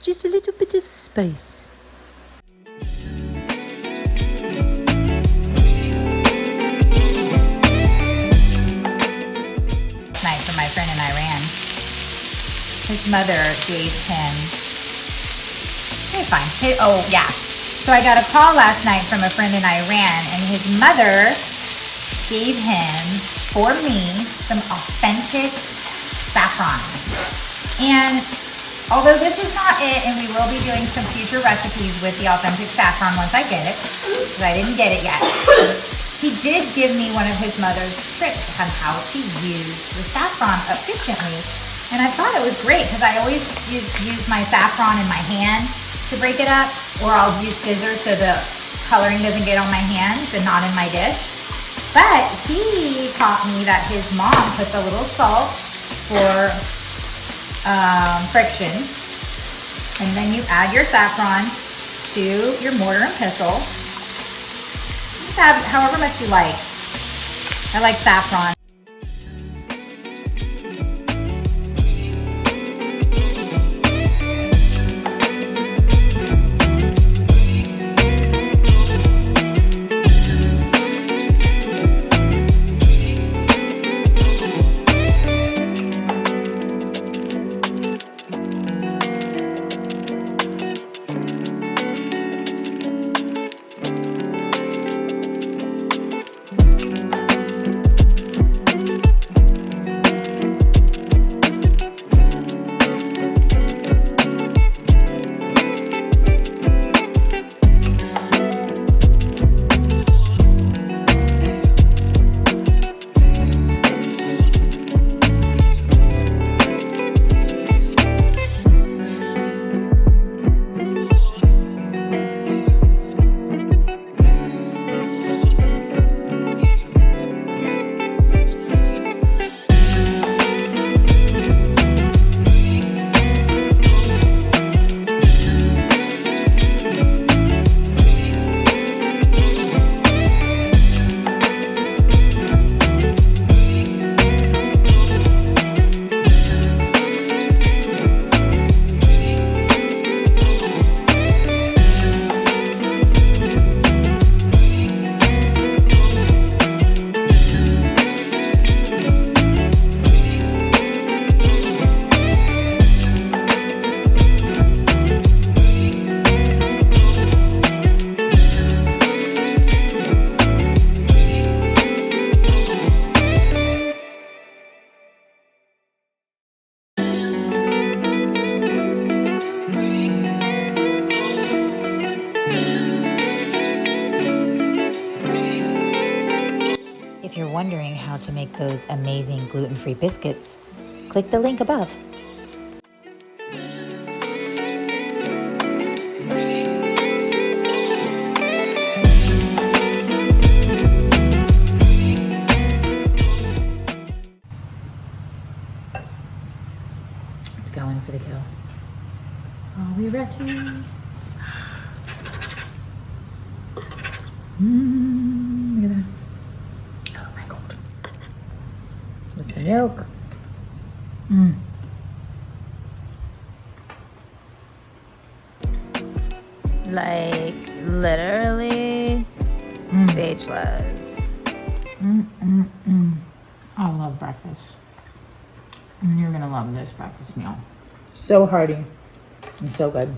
just a little bit of spice. Night from my friend in Iran. His mother gave him, okay, fine. Oh, yeah. So I got a call last night from a friend in Iran, and his mother gave him, for me, some authentic saffron. And although this is not it, and we will be doing some future recipes with the authentic saffron once I get it, because I didn't get it yet, he did give me one of his mother's tricks on how to use the saffron efficiently. And I thought it was great, because I always use my saffron in my hand to break it up, or I'll use scissors so the coloring doesn't get on my hands and not in my dish. But he taught me that his mom puts a little salt for friction, and then you add your saffron to your mortar and pestle. Just add however much you like. I like saffron. If you're wondering how to make those amazing gluten-free biscuits, click the link above. It's going for the kill. Are we ready? Look at that. Oh my God. With some milk. Like literally speechless. I love breakfast. And you're gonna love this breakfast meal. So hearty and so good.